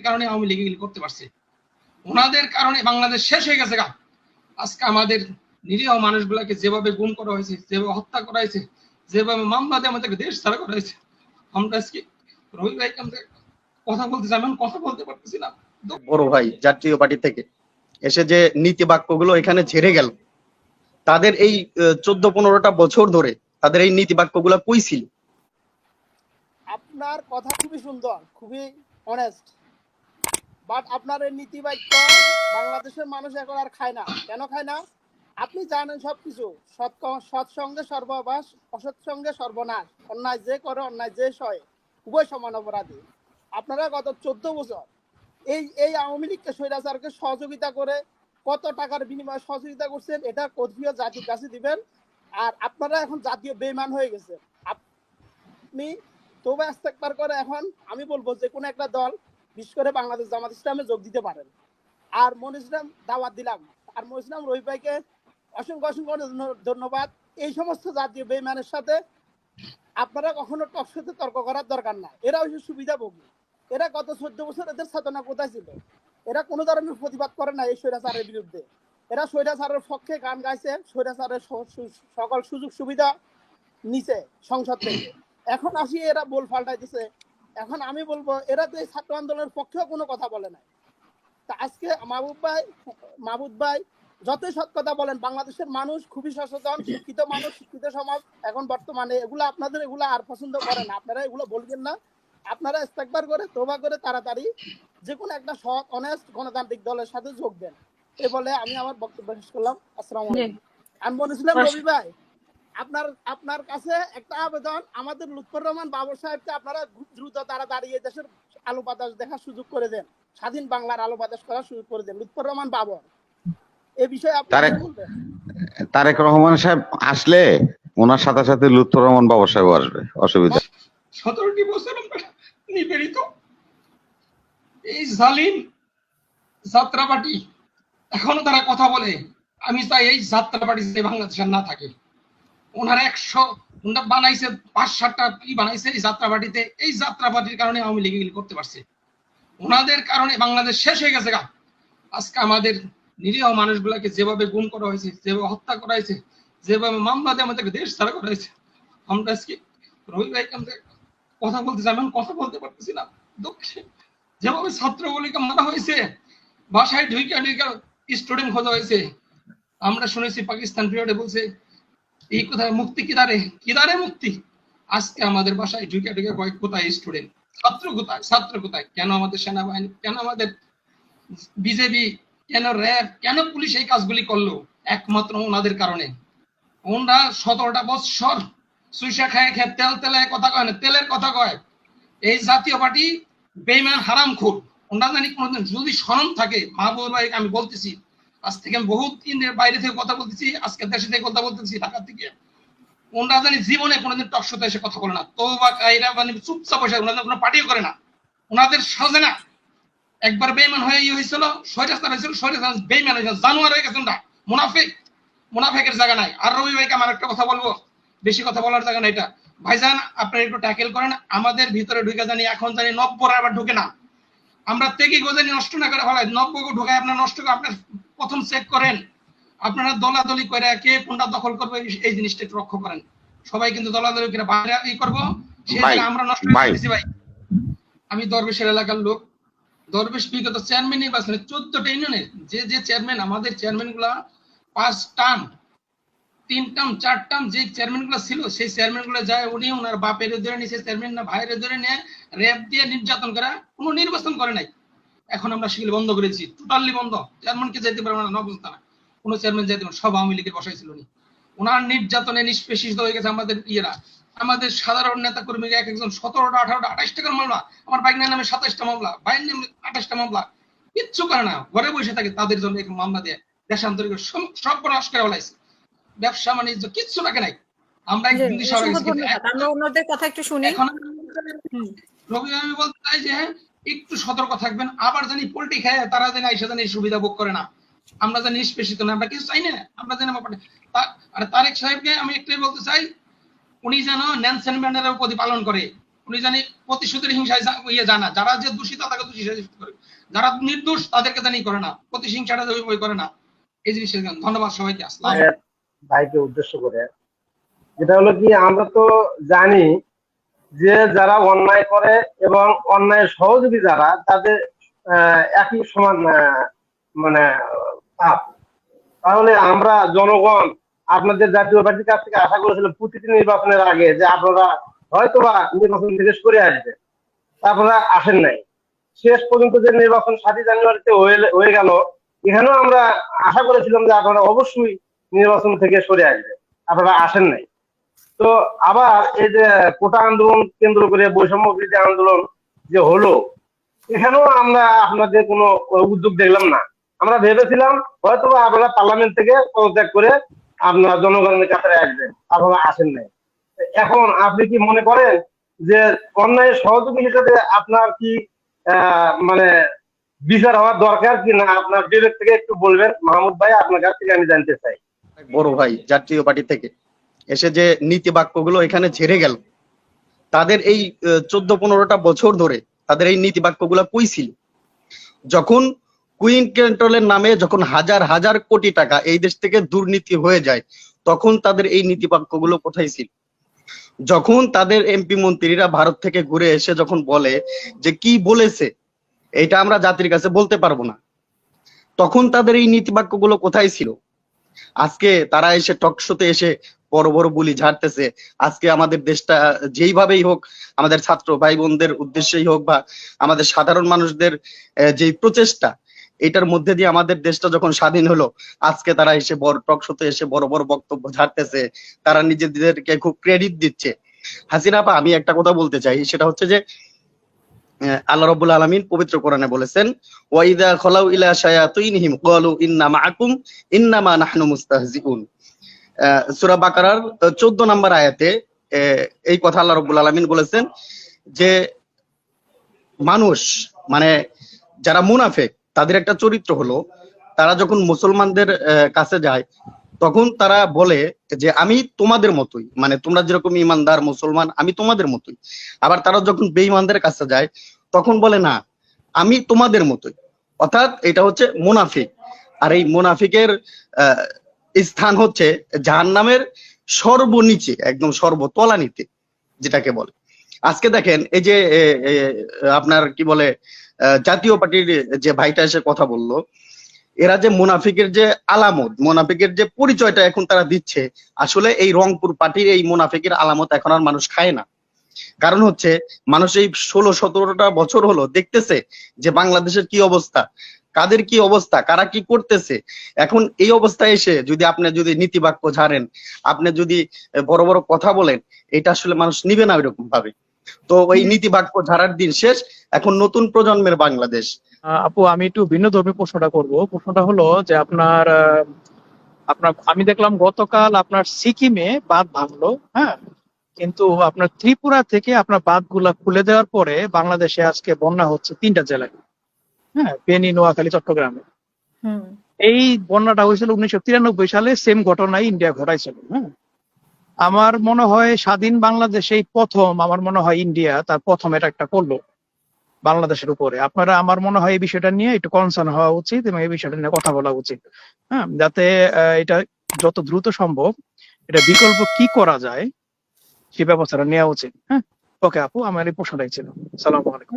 কারণে আওয়ামী লীগ এগুলি করতে পারছে। ওনাদের কারণে বাংলাদেশ শেষ হয়ে গেছে। আজকে আমাদের নিরীহ মানুষগুলাকে যেভাবে গুম করা হয়েছে, যেভাবে হত্যা করা হয়েছে, যেভাবে মামলা দিয়ে আমাদেরকে দেশ ছাড়া করা হয়েছে, আমরা আজকে রবি ভাই কথা বলতে চাই, আমি কথা বলতে পারতেছি না। বড় ভাই জাতীয় পার্টি থেকে এসে যে নীতি বাক্যগুলো এখানে ঝেড়ে গেল, তাদের এই 14-15টা বছর ধরে তাদের এই নীতি বাক্যগুলো কই ছিল? আপনার কথা খুবই সুন্দর, খুবই অনেস্ট, বাট আপনার এই নীতি বাক্য বাংলাদেশের মানুষ এখন আর খায় না। কেন খায় না? আপনি জানেন সবকিছু, সৎসঙ্গে সর্ববাস, অসৎ সঙ্গে সর্বনাশ, অন্যায় যে করে অন্যায় যে সয় উভয় সমান অপরাধী। আপনারা গত 14 বছর এই আওয়ামী লীগকে, স্বৈরাচারকে সহযোগিতা করে কত টাকার বিনিময়ে সহযোগিতা করছেন, এটা কথিত জাতির কাছে দিবেন। আর আপনারা এখন জাতীয় বেঈমান হয়ে গেছে। আপনি তবে ইস্তেগফার করে এখন আমি বলবো যে কোনো একটা দল, বিশেষ করে বাংলাদেশ জামাত ইসলামে যোগ দিতে পারেন। আর মনির ইসলাম দাওয়াত দিলাম, আর মনির ইসলাম রবি ভাইকে অসংখ্য অসংখ্য ধন্যবাদ। এই সমস্ত জাতীয় বেঈমানের সাথে আপনারা কখনো টকশোতে তর্ক করার দরকার নাই। এরা হচ্ছে সুবিধাভোগী। এরা গত 14 বছর এদের চেতনা কোথায় ছিল? এরা কোনো ধরনের প্রতিবাদ করে না এই স্বৈরাচারের বিরুদ্ধে। এরা স্বৈরাচারের পক্ষে গান গাইছে, স্বৈরাচারের সকল সুযোগ সুবিধা নিছে সংসদ থেকে। এখন আসি এরা বল পাল্টাইতেছে। এখন আমি বলবো এরা তো এই ছাত্র আন্দোলনের পক্ষেও কোনো কথা বলে নাই। তা আজকে মাহবুব ভাই যতই সৎ কথা বলেন, বাংলাদেশের মানুষ খুবই সচেতন, শিক্ষিত মানুষ, শিক্ষিত সমাজ এখন বর্তমানে এগুলো আপনাদের এগুলো আর পছন্দ করে না। আপনারা এগুলো বলবেন না। আপনারা ইস্তেগফার করে তওবা করে তাড়াতাড়ি যে কোনো একটা সৎ অনেস্ট গণতান্ত্রিক দলের সাথে যোগ দেন। এই বলে আমি আমার বক্তব্য শেষ করলাম। আসসালামু আলাইকুম। আমি বলেছিলাম রবি ভাই, আপনার কাছে একটা আবেদন, আমাদের লুৎফর রহমান বাবর সাহেবকে আপনারা দ্রুত তাড়াতাড়ি এই দেশের আলো বাতাস দেখার সুযোগ করে দেন, স্বাধীন বাংলার আলো বাতাস করার সুযোগ করে দেন। লুৎফর রহমান বাবর, এই বিষয়ে আপনারা কি বলবেন? তারেক রহমান সাহেব আসলে ওনার সাথে সাথে লুৎফর রহমান বাবর সাহেব আসবে, অসুবিধা। 17টি বছর আমরা নিপীড়িত, এই জালিম যাত্রাপার্টি এখনো তারা কথা বলে। আমি চাই এই যাত্রাপার্টি যে বাংলাদেশে না থাকে। ওনারা 100 বানাইছে, 5-7টা কি বানাইছে এই যাত্রাপার্টিতে। এই যাত্রাপার্টির কারণে আওয়ামী লীগ এগুলি করতে পারছে। ওনাদের কারণে বাংলাদেশ শেষ হয়ে গেছে। আজকে আমাদের নিরীহ মানুষগুলাকে যেভাবে গুম করা হয়েছে, যেভাবে হত্যা করা হয়েছে, যেভাবে মামলা দিয়ে আমাদেরকে দেশ ছাড়া করা হয়েছে, আমরা আজকে রবি ভাই কথা বলতে চাই, আমি কথা বলতে পারতেছি না। যেভাবে ছাত্রগুলিকে মারা হয়েছে, বাসায় ঢুইকা স্টুডেন্ট খোঁজা হয়েছে। আমরা শুনেছি পাকিস্তান পিরিয়ডে বলছে এই কোথায় মুক্তি, কিদারে মুক্তি। আজকে আমাদের বাসায় ঢুকে কোথায় স্টুডেন্ট, ছাত্র কোথায়? কেন আমাদের সেনাবাহিনী, কেন আমাদের বিজেপি, কেন র্যাব, কেন পুলিশ এই কাজগুলি করলো? একমাত্র ওনাদের কারণে। ওনারা 17টা বছর সুইসা খায় তেলের কথা কয় না, তেলের কথা কয়। এই জাতীয় পার্টি বেঈমান হারামখোর। ওনারা জানি কোনোদিন যদি শরম থাকে, মাহবুব ভাই আমি বলতেছি, আজ থেকে আমি বহুত দিনের বাইরে থেকে কথা বলতেছি, আজকে দেশে থেকে কথা বলতেছি, ঢাকা থেকে। ওনারা জানি জীবনে কোনোদিন টকশোতে এসে কথা বলে না, তওবা কায়রা মানে চুপচাপ বসে, ওনাদের কোনো পার্টিও করে না। ওনাদের সাজে না। একবার বেঈমান হয়ে হয়েছিল, স্বৈরাচার হয়েছিল, স্বৈরাচার বেঈমান হয়েছিল, জানোয়ার হয়ে গেছেন না, মুনাফেকের জায়গা নাই। আর রবি ভাইকে আমার একটা কথা বলবো, বেশি কথা বলার জায়গা নাই এটা। ভাইজান আপনারা একটু ট্যাকেল করেন, আমাদের ভিতরে ঢুকে জানি এখন জানি 90 আবার ঢুকে না। আমরা তেকি গোজানি নষ্ট না করে ফেলাই, 90 ঢুকায় আপনার নষ্ট করে। আপনার প্রথম চেক করেন, আপনারা দলাদলি করে কে কোনটা দখল করবে এই জিনিসটা একটু লক্ষ্য করেন। সবাই কিন্তু দলাদলি করে বাইরে ই করবো, সেই আমরা নষ্ট করে দিয়েছি ভাই। আমি দরবেশের এলাকার লোক, দরবেশ বিগত চেয়ারম্যান নির্বাচনে 14টা ইউনিয়নে যে চেয়ারম্যান, আমাদের চেয়ারম্যান গুলা 5 টার্ম 3 টার্ম 4 টার্ম যে চেয়ারম্যান গুলা ছিল, সেই চেয়ারম্যান গুলা যায় উনি ওনার বাপের ধরে নিয়েছে, চেয়ারম্যান না ভাইয়ের ধরে নিয়ে র্যাব দিয়ে নির্যাতন করা, কোনো নির্বাচন করে নাই। এখন আমরা সেগুলো বন্ধ করেছি, টোটালি বন্ধ। চেয়ারম্যানকে যেতে পারবে না, নবস্থানা কোনো চেয়ারম্যান যেতে পারবে, সব আওয়ামী লীগের বসাই ছিল নি। ওনার নির্যাতনে নিষ্পেষিত হয়ে গেছে আমাদের ইয়েরা। আমাদের সাধারণ নেতা কর্মীরা এক একজন 17টা 18টা 28 টাকার মামলা, আমার বাইকের নামে 27টা মামলা, বাইরের নামে 28টা মামলা, কিচ্ছু করে না, ঘরে বসে থাকে। তাদের জন্য মামলা দিয়ে দেশান্তরিক সব নষ্ট করে ফেলাইছে, ব্যবসা বাণিজ্য কিচ্ছু রাখে নাই। আমরা ওনাদের কথা একটু শুনি। এখন রবি আমি বলতে চাই যে একটু সতর্ক থাকবেন। আবার জানি পোল্ট্রি খায় তারা জানি আইসা জানি সুবিধা ভোগ করে না, আমরা জানি নিষ্পেষিত না, আমরা কিছু চাই না। আমরা জানি আর তারেক সাহেবকে আমি একটাই বলতে চাই, উনি যেন নেলসন ম্যান্ডেলার প্রতি পালন করে। উনি জানি প্রতিশোধের হিংসায় ইয়ে জানা, যারা যে দূষিত তাকে দোষী করে। যারা নির্দোষ তাদেরকে জানি করে না, প্রতিহিংসাটা ওই করে না, এই জিনিসটা। ধন্যবাদ সবাইকে। আসসালাম। ভাইকে উদ্দেশ্য করে, যেটা হলো কি, আমরা তো জানি যে যারা অন্যায় করে এবং অন্যায় সহযোগী যারা, তাদের একই সমান মানে পাপ। তাহলে আমরা জনগণ আপনাদের জাতীয় পার্টির কাছ থেকে আশা করেছিলাম প্রতিটি নির্বাচনের আগে যে আপনারা হয়তো বা নির্বাচন থেকে সরে আসবেন, আপনারা আসেন নাই। শেষ পর্যন্ত যে নির্বাচন 7ই জানুয়ারিতে হয়ে গেল, এখানেও আমরা আশা করেছিলাম যে আপনারা অবশ্যই নির্বাচন থেকে সরে আসবেন, আপনারা আসেন নাই। তো আবার এই যে কোটা আন্দোলন কেন্দ্র করে বৈষম্য বিরোধী আন্দোলন যে হলো, এখানেও আমরা আপনাদের কোনো উদ্যোগ দেখলাম না। আমরা ভেবেছিলাম হয়তো আপনারা পার্লামেন্ট থেকে পদত্যাগ করে আপনারা জনগণের কাছে আসবেন, আপনারা আসেন নাই। এখন আপনি কি মনে করেন যে অন্যায় সহযোগী হিসেবে আপনার কি মানে বিচার হওয়ার দরকার কি না? আপনার বিবেক থেকে একটু বলবেন মাহমুদ ভাই, আপনার কাছ থেকে আমি জানতে চাই। বড় ভাই জাতীয় পার্টি থেকে এসে যে নীতি বাক্যগুলো এখানে ঝেড়ে গেল, তাদের এই 14-15টা বছর ধরে তাদের এই নীতি বাক্যগুলো কই ছিল? যখন কুইন কন্ট্রোলের নামে যখন হাজার হাজার কোটি টাকা এই দেশ থেকে দুর্নীতি হয়ে যায়, তখন তাদের এই নীতি বাক্যগুলো কোথায় ছিল? যখন তাদের এমপি মন্ত্রীরা ভারত থেকে ঘুরে এসে যখন বলে যে কি বলেছে এটা আমরা জাতির কাছে বলতে পারবো না, তখন তাদের এই নীতি বাক্যগুলো কোথায় ছিল? আজকে তারা এসে টক শোতে এসে বড় বড় বুলি ঝাড়তেছে। আজকে আমাদের দেশটা যেইভাবেই হোক, আমাদের ছাত্র ভাই বোনদের উদ্দেশ্যেই হোক বা আমাদের সাধারণ মানুষদের যেই প্রচেষ্টা, এটার মধ্যে দিয়ে আমাদের দেশটা যখন স্বাধীন হলো, আজকে তারা এসে বড় টক শোতে এসে বড় বড় বক্তব্য ঝাড়তেছে, তারা নিজেদেরকে খুব ক্রেডিট দিচ্ছে। হাসিনা আপা, আমি একটা কথা বলতে চাই, সেটা হচ্ছে যে আল্লাহ রাব্বুল আলামিন পবিত্র কোরআনে বলেছেন, ওয়াইদা খলাউ ইলা শায়াতিনহিম ক্বালু ইন্না মাআকুম ইন্নামা নাহনু মুস্তাহজিউন। সূরা বাকারার 14 নম্বর আয়াতে এই কথা আল্লাহ রাব্বুল আলামিন বলেছেন যে মানুষ মানে যারা মুনাফিক, তাদের একটা চরিত্র হলো, তারা যখন মুসলমানদের কাছে যায় তখন তারা বলে যে আমি তোমাদের মতোই, মানে তোমরা যেরকম ইমানদার মুসলমান আমি তোমাদের মতোই। আবার তারা যখন বেঈমানদের কাছে যায় তখন বলে না আমি তোমাদের মতোই। অর্থাৎ এটা হচ্ছে মুনাফিক। আর এই মুনাফিকের স্থান হচ্ছে জাহান্নামের সর্বনিচে, একদম সর্বতলানিতে যেটাকে বলে। আজকে দেখেন এই যে আপনার কি বলে জাতীয় পার্টির যে ভাইটা এসে কথা বললো, এরা যে মুনাফিকের যে আলামত, মুনাফিকের যে পরিচয়টা এখন তারা দিচ্ছে, আসলে এই রংপুর পার্টির এই মুনাফিকের আলামত এখন আর মানুষ খায় না। কারণ হচ্ছে মানুষ এই 16-17টা বছর হলো দেখতেছে যে বাংলাদেশের কি অবস্থা, কাদের কি অবস্থা, কারা কি করতেছে। এখন এই অবস্থায় এসে যদি আপনি যদি নীতি বাক্য ঝাড়েন, আপনি যদি বড় বড় কথা বলেন, এটা আসলে মানুষ নিবে না ওইরকম ভাবে। তো ওই নীতি বাক্য ঝাড়ার দিন শেষ, এখন নতুন প্রজন্মের বাংলাদেশ। আপু, আমি একটু ভিন্ন ধর্মী প্রশ্নটা করব। প্রশ্নটা হলো যে আপনার আমি দেখলাম গতকাল আপনার সিকিমে বাঁধ ভাঙলো, হ্যাঁ, কিন্তু আপনার ত্রিপুরা থেকে আপনার বাঁধগুলা খুলে দেওয়ার পরে বাংলাদেশে আজকে বন্যা হচ্ছে 3টা জেলায়, হ্যাঁ, ফেনী, নোয়াখালী, চট্টগ্রামে। হুম। এই বন্যাটা হয়েছিল 1993 সালে, সেম ঘটনাই ইন্ডিয়া ঘটাইছিল। হ্যাঁ, আমার মনে হয় স্বাধীন বাংলাদেশে প্রথম, আমার মনে হয় ইন্ডিয়া তার প্রথম এটা একটা করলো বাংলাদেশের উপরে। আপনারা, আমার মনে হয় এই বিষয়টা নিয়ে একটু কনসার্ন হওয়া উচিত এবং এই বিষয়টা নিয়ে কথা বলা উচিত, হ্যাঁ, যাতে এটা যত দ্রুত সম্ভব এটা বিকল্প কি করা যায় সে ব্যবস্থাটা নেওয়া উচিত। হ্যাঁ, ওকে আপু, আমার এই প্রশ্নটাই ছিল। আসসালামু আলাইকুম।